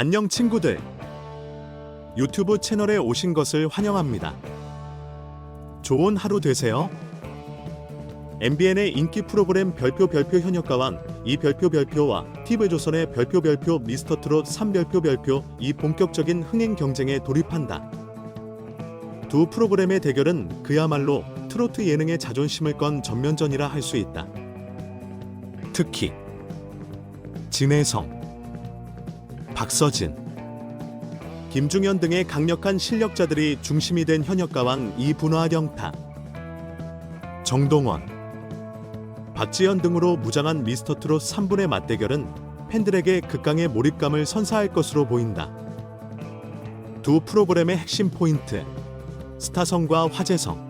안녕 친구들. 유튜브 채널에 오신 것을 환영합니다. 좋은 하루 되세요. MBN의 인기 프로그램 별표 현역가왕 이 별표와 TV조선의 별표 미스터트롯 3 별표 이 본격적인 흥행 경쟁에 돌입한다. 두 프로그램의 대결은 그야말로 트로트 예능의 자존심을 건 전면전이라 할 수 있다. 특히 진혜성, 박서진, 김중현 등의 강력한 실력자들이 중심이 된 현역가왕 이분화 영탁, 정동원, 박지현 등으로 무장한 미스터트롯 3분의 맞대결은 팬들에게 극강의 몰입감을 선사할 것으로 보인다. 두 프로그램의 핵심 포인트, 스타성과 화제성.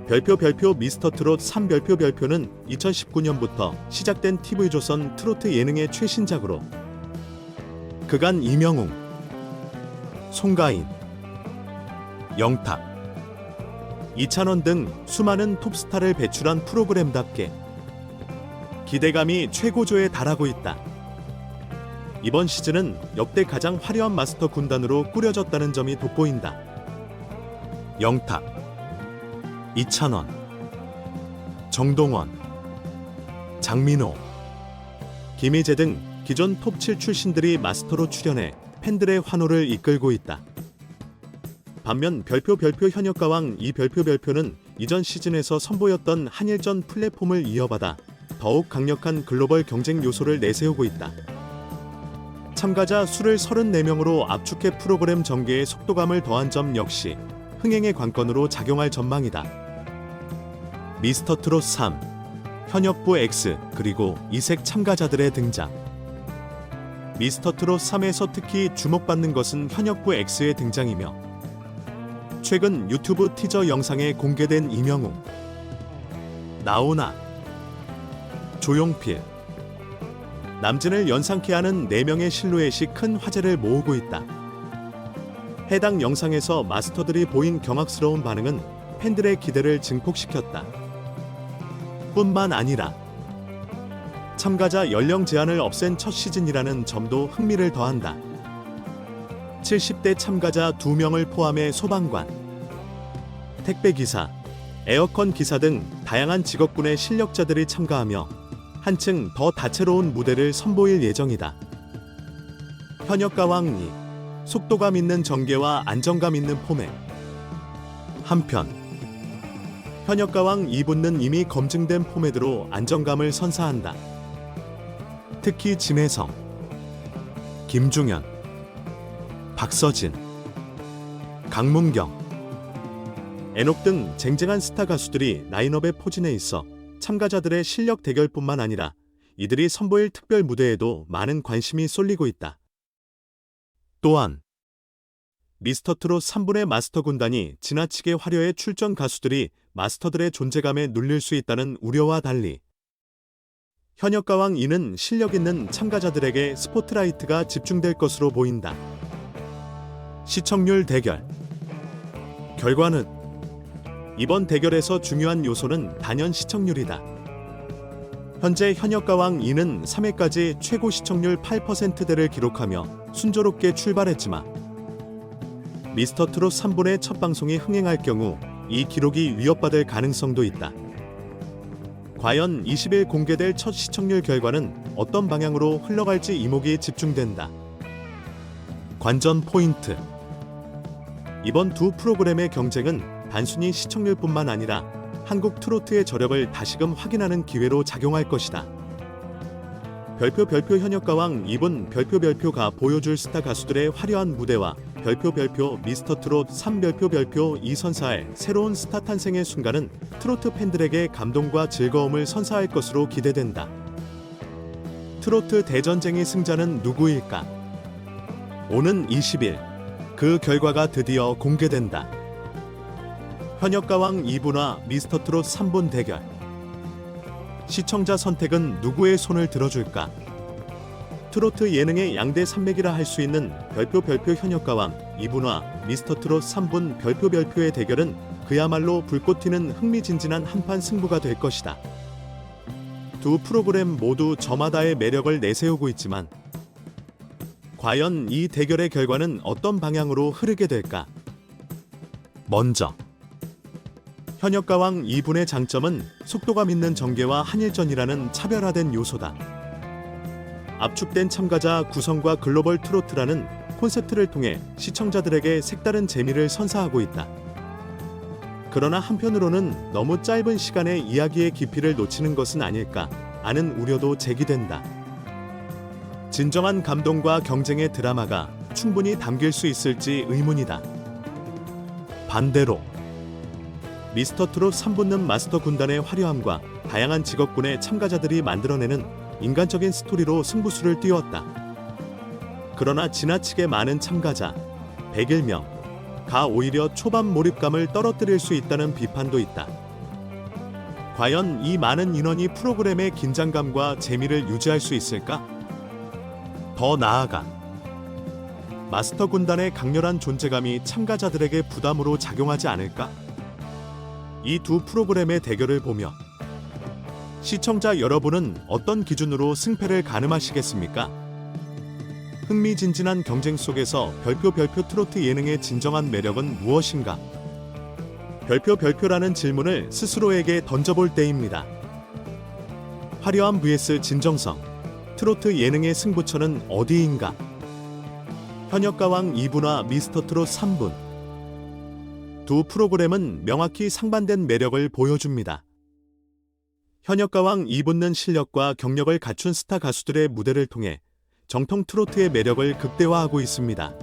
별표 미스터트롯 3 별표는 2019년부터 시작된 TV조선 트로트 예능의 최신작으로 그간 이명웅, 송가인, 영탁, 이찬원 등 수많은 톱스타를 배출한 프로그램답게 기대감이 최고조에 달하고 있다. 이번 시즌은 역대 가장 화려한 마스터 군단으로 꾸려졌다는 점이 돋보인다. 영탁, 이찬원, 정동원, 장민호, 김희재 등 기존 톱7 출신들이 마스터로 출연해 팬들의 환호를 이끌고 있다. 반면 별표 현역가왕 이 별표는 이전 시즌에서 선보였던 한일전 플랫폼을 이어받아 더욱 강력한 글로벌 경쟁 요소를 내세우고 있다. 참가자 수를 34명으로 압축해 프로그램 전개에 속도감을 더한 점 역시 흥행의 관건으로 작용할 전망이다. 미스터트롯 3, 현역부 X 그리고 이색 참가자들의 등장. 미스터트롯 3에서 특히 주목받는 것은 현역부 X의 등장이며 최근 유튜브 티저 영상에 공개된 이명웅, 나훈아, 조용필, 남진을 연상케 하는 4명의 실루엣이 큰 화제를 모으고 있다. 해당 영상에서 마스터들이 보인 경악스러운 반응은 팬들의 기대를 증폭시켰다. 뿐만 아니라 참가자 연령 제한을 없앤 첫 시즌이라는 점도 흥미를 더한다. 70대 참가자 2명을 포함해 소방관, 택배기사, 에어컨 기사 등 다양한 직업군의 실력자들이 참가하며 한층 더 다채로운 무대를 선보일 예정이다. 현역가왕 2, 속도감 있는 전개와 안정감 있는 포맷. 한편 현역가왕 2부는 이미 검증된 포맷으로 안정감을 선사한다. 특히 진혜성, 김중현, 박서진, 강문경, 애녹 등 쟁쟁한 스타 가수들이 라인업에 포진해 있어 참가자들의 실력 대결뿐만 아니라 이들이 선보일 특별 무대에도 많은 관심이 쏠리고 있다. 또한 미스터트롯 3분의 마스터 군단이 지나치게 화려해 출전 가수들이 마스터들의 존재감에 눌릴 수 있다는 우려와 달리 현역가왕 2는 실력 있는 참가자들에게 스포트라이트가 집중될 것으로 보인다. 시청률 대결. 결과는 이번 대결에서 중요한 요소는 단연 시청률이다. 현재 현역가왕 2는 3회까지 최고 시청률 8%대를 기록하며 순조롭게 출발했지만 미스터트롯 3분의 첫 방송이 흥행할 경우 이 기록이 위협받을 가능성도 있다. 과연 20일 공개될 첫 시청률 결과는 어떤 방향으로 흘러갈지 이목이 집중된다. 관전 포인트. 이번 두 프로그램의 경쟁은 단순히 시청률뿐만 아니라 한국 트로트의 저력을 다시금 확인하는 기회로 작용할 것이다. 별표 현역가왕 2분 별표가 보여줄 스타 가수들의 화려한 무대와 별표 미스터트롯 3 별표 이 선사할 새로운 스타 탄생의 순간은 트로트 팬들에게 감동과 즐거움을 선사할 것으로 기대된다. 트로트 대전쟁의 승자는 누구일까? 오는 20일 그 결과가 드디어 공개된다. 현역가왕 2부나 미스터트롯 3분 대결. 시청자 선택은 누구의 손을 들어줄까? 트로트 예능의 양대 산맥이라 할 수 있는 별표 현역가왕 2부나 미스터트롯 3분 별표의 대결은 그야말로 불꽃 튀는 흥미진진한 한판 승부가 될 것이다. 두 프로그램 모두 저마다의 매력을 내세우고 있지만 과연 이 대결의 결과는 어떤 방향으로 흐르게 될까? 먼저 현역가왕 2분의 장점은 속도감 있는 전개와 한일전이라는 차별화된 요소다. 압축된 참가자 구성과 글로벌 트로트라는 콘셉트를 통해 시청자들에게 색다른 재미를 선사하고 있다. 그러나 한편으로는 너무 짧은 시간에 이야기의 깊이를 놓치는 것은 아닐까 하는 우려도 제기된다. 진정한 감동과 경쟁의 드라마가 충분히 담길 수 있을지 의문이다. 반대로 미스터트롯 3붙는 마스터 군단의 화려함과 다양한 직업군의 참가자들이 만들어내는 인간적인 스토리로 승부수를 띄웠다. 그러나 지나치게 많은 참가자, 101명가 오히려 초반 몰입감을 떨어뜨릴 수 있다는 비판도 있다. 과연 이 많은 인원이 프로그램의 긴장감과 재미를 유지할 수 있을까? 더 나아가 마스터 군단의 강렬한 존재감이 참가자들에게 부담으로 작용하지 않을까? 이 두 프로그램의 대결을 보며 시청자 여러분은 어떤 기준으로 승패를 가늠하시겠습니까? 흥미진진한 경쟁 속에서 별표 트로트 예능의 진정한 매력은 무엇인가? 별표라는 질문을 스스로에게 던져볼 때입니다. 화려함 vs 진정성, 트로트 예능의 승부처는 어디인가? 현역가왕 2부나 미스터트롯 3분. 두 프로그램은 명확히 상반된 매력을 보여줍니다. 현역가왕 2분는 실력과 경력을 갖춘 스타 가수들의 무대를 통해 정통 트로트의 매력을 극대화하고 있습니다.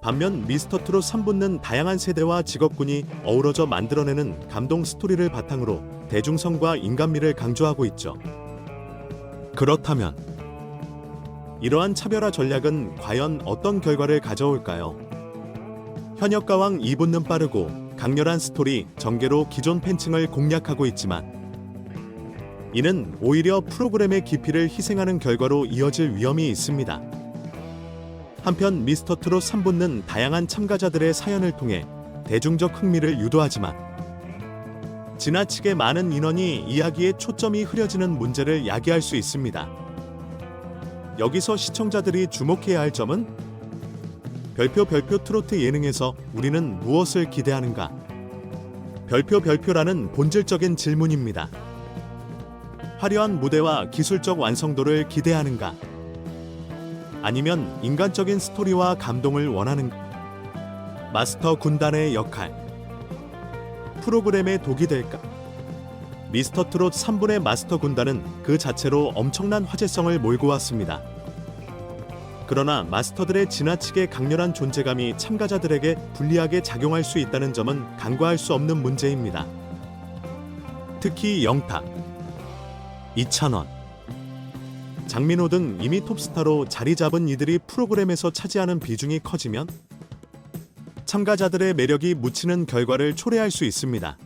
반면 미스터트롯 3분는 다양한 세대와 직업군이 어우러져 만들어내는 감동 스토리를 바탕으로 대중성과 인간미를 강조하고 있죠. 그렇다면 이러한 차별화 전략은 과연 어떤 결과를 가져올까요? 현역가왕 2분는 빠르고 강렬한 스토리, 전개로 기존 팬층을 공략하고 있지만 이는 오히려 프로그램의 깊이를 희생하는 결과로 이어질 위험이 있습니다. 한편 미스터트롯 3분는 다양한 참가자들의 사연을 통해 대중적 흥미를 유도하지만 지나치게 많은 인원이 이야기에 초점이 흐려지는 문제를 야기할 수 있습니다. 여기서 시청자들이 주목해야 할 점은 별표 트로트 예능에서 우리는 무엇을 기대하는가? 별표라는 본질적인 질문입니다. 화려한 무대와 기술적 완성도를 기대하는가? 아니면 인간적인 스토리와 감동을 원하는가? 마스터 군단의 역할, 프로그램의 독이 될까? 미스터트롯 3분의 마스터 군단은 그 자체로 엄청난 화제성을 몰고 왔습니다. 그러나 마스터들의 지나치게 강렬한 존재감이 참가자들에게 불리하게 작용할 수 있다는 점은 간과할 수 없는 문제입니다. 특히 영탁, 이찬원, 장민호 등 이미 톱스타로 자리 잡은 이들이 프로그램에서 차지하는 비중이 커지면 참가자들의 매력이 묻히는 결과를 초래할 수 있습니다.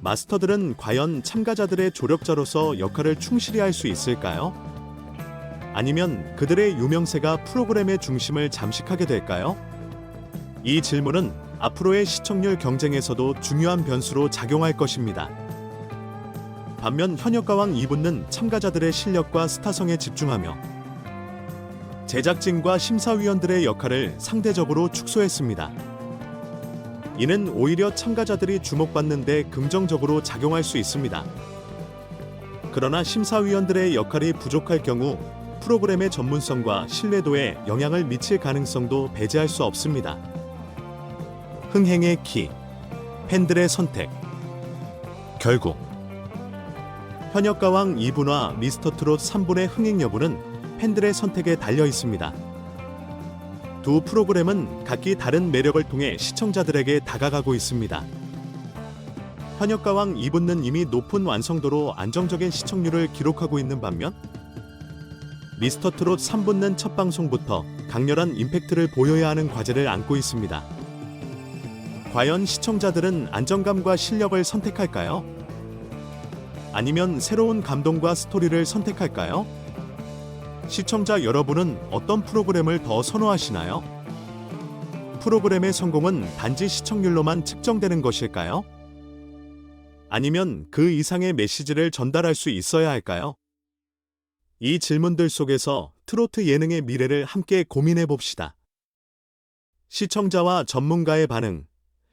마스터들은 과연 참가자들의 조력자로서 역할을 충실히 할 수 있을까요? 아니면 그들의 유명세가 프로그램의 중심을 잠식하게 될까요? 이 질문은 앞으로의 시청률 경쟁에서도 중요한 변수로 작용할 것입니다. 반면 현역가왕 2분은 참가자들의 실력과 스타성에 집중하며 제작진과 심사위원들의 역할을 상대적으로 축소했습니다. 이는 오히려 참가자들이 주목받는 데 긍정적으로 작용할 수 있습니다. 그러나 심사위원들의 역할이 부족할 경우 프로그램의 전문성과 신뢰도에 영향을 미칠 가능성도 배제할 수 없습니다. 흥행의 키, 팬들의 선택. 결국 현역가왕 2분과 미스터트롯 3분의 흥행 여부는 팬들의 선택에 달려 있습니다. 두 프로그램은 각기 다른 매력을 통해 시청자들에게 다가가고 있습니다. 현역가왕 2분은 이미 높은 완성도로 안정적인 시청률을 기록하고 있는 반면 미스터트롯 3분은 첫 방송부터 강렬한 임팩트를 보여야 하는 과제를 안고 있습니다. 과연 시청자들은 안정감과 실력을 선택할까요? 아니면 새로운 감동과 스토리를 선택할까요? 시청자 여러분은 어떤 프로그램을 더 선호하시나요? 프로그램의 성공은 단지 시청률로만 측정되는 것일까요? 아니면 그 이상의 메시지를 전달할 수 있어야 할까요? 이 질문들 속에서 트로트 예능의 미래를 함께 고민해 봅시다. 시청자와 전문가의 반응,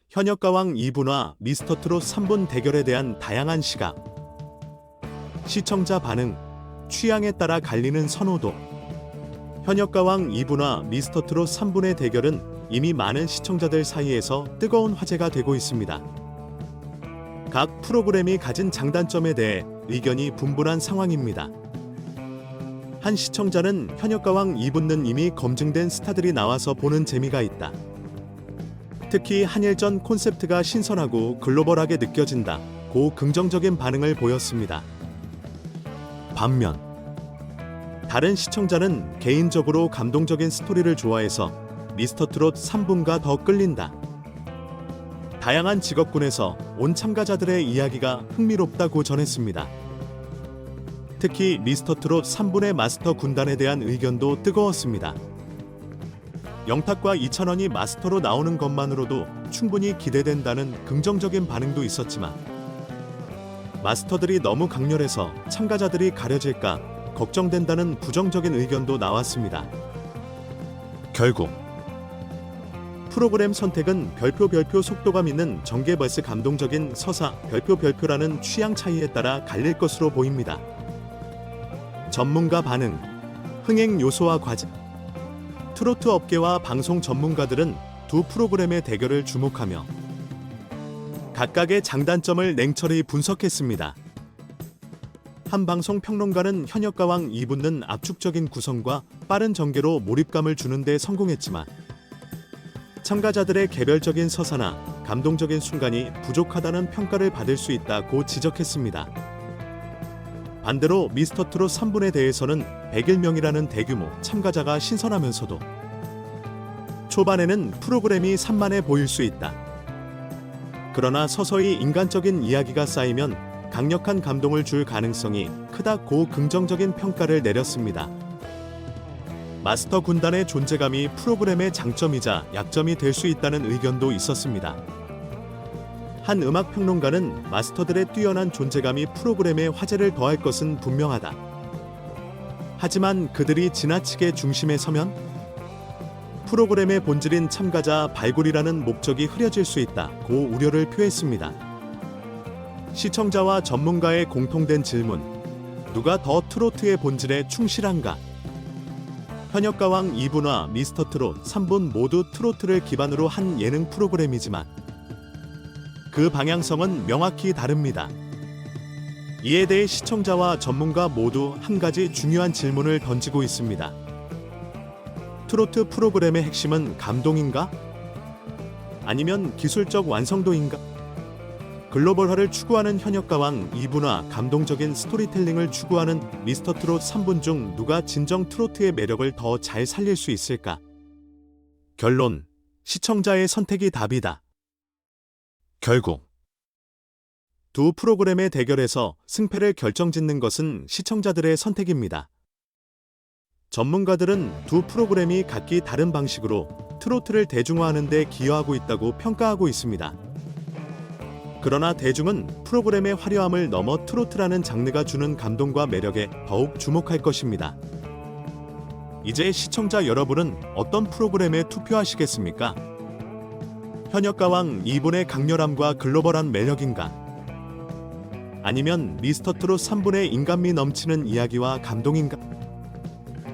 현역가왕 2부와 미스터트롯 3분 대결에 대한 다양한 시각, 시청자 반응, 취향에 따라 갈리는 선호도. 현역가왕 2부와 미스터트롯 3분의 대결은 이미 많은 시청자들 사이에서 뜨거운 화제가 되고 있습니다. 각 프로그램이 가진 장단점에 대해 의견이 분분한 상황입니다. 한 시청자는 현역가왕 2부는 이미 검증된 스타들이 나와서 보는 재미가 있다. 특히 한일전 콘셉트가 신선하고 글로벌하게 느껴진다. 고 긍정적인 반응을 보였습니다. 반면 다른 시청자는 개인적으로 감동적인 스토리를 좋아해서 미스터트롯 3분과 더 끌린다. 다양한 직업군에서 온 참가자들의 이야기가 흥미롭다고 전했습니다. 특히 미스터트롯 3분의 마스터 군단에 대한 의견도 뜨거웠습니다. 영탁과 이찬원이 마스터로 나오는 것만으로도 충분히 기대된다는 긍정적인 반응도 있었지만 마스터들이 너무 강렬해서 참가자들이 가려질까 걱정된다는 부정적인 의견도 나왔습니다. 결국 프로그램 선택은 별표 속도감 있는 전개 vs 감동적인 서사 별표라는 취향 차이에 따라 갈릴 것으로 보입니다. 전문가 반응, 흥행 요소와 과제. 트로트 업계와 방송 전문가들은 두 프로그램의 대결을 주목하며 각각의 장단점을 냉철히 분석했습니다. 한 방송 평론가는 현역가왕 2부는 압축적인 구성과 빠른 전개로 몰입감을 주는 데 성공했지만 참가자들의 개별적인 서사나 감동적인 순간이 부족하다는 평가를 받을 수 있다고 지적했습니다. 반대로 미스터트롯 3분에 대해서는 101명이라는 대규모 참가자가 신선하면서도 초반에는 프로그램이 산만해 보일 수 있다. 그러나 서서히 인간적인 이야기가 쌓이면 강력한 감동을 줄 가능성이 크다고 긍정적인 평가를 내렸습니다. 마스터 군단의 존재감이 프로그램의 장점이자 약점이 될 수 있다는 의견도 있었습니다. 한 음악평론가는 마스터들의 뛰어난 존재감이 프로그램에 화제를 더할 것은 분명하다. 하지만 그들이 지나치게 중심에 서면 프로그램의 본질인 참가자 발굴이라는 목적이 흐려질 수 있다고 우려를 표했습니다. 시청자와 전문가의 공통된 질문, 누가 더 트로트의 본질에 충실한가? 현역가왕 2부와 미스터트롯 3분 모두 트로트를 기반으로 한 예능 프로그램이지만 그 방향성은 명확히 다릅니다. 이에 대해 시청자와 전문가 모두 한 가지 중요한 질문을 던지고 있습니다. 트로트 프로그램의 핵심은 감동인가? 아니면 기술적 완성도인가? 글로벌화를 추구하는 현역가왕 2부와 감동적인 스토리텔링을 추구하는 미스터트롯 3분 중 누가 진정 트로트의 매력을 더 잘 살릴 수 있을까? 결론, 시청자의 선택이 답이다. 결국 두 프로그램의 대결에서 승패를 결정짓는 것은 시청자들의 선택입니다. 전문가들은 두 프로그램이 각기 다른 방식으로 트로트를 대중화하는 데 기여하고 있다고 평가하고 있습니다. 그러나 대중은 프로그램의 화려함을 넘어 트로트라는 장르가 주는 감동과 매력에 더욱 주목할 것입니다. 이제 시청자 여러분은 어떤 프로그램에 투표하시겠습니까? 현역가왕 2분의 강렬함과 글로벌한 매력인가? 아니면 미스터트롯 3분의 인간미 넘치는 이야기와 감동인가?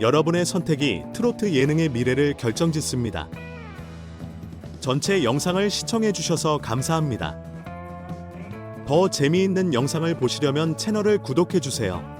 여러분의 선택이 트로트 예능의 미래를 결정짓습니다. 전체 영상을 시청해 주셔서 감사합니다. 더 재미있는 영상을 보시려면 채널을 구독해 주세요.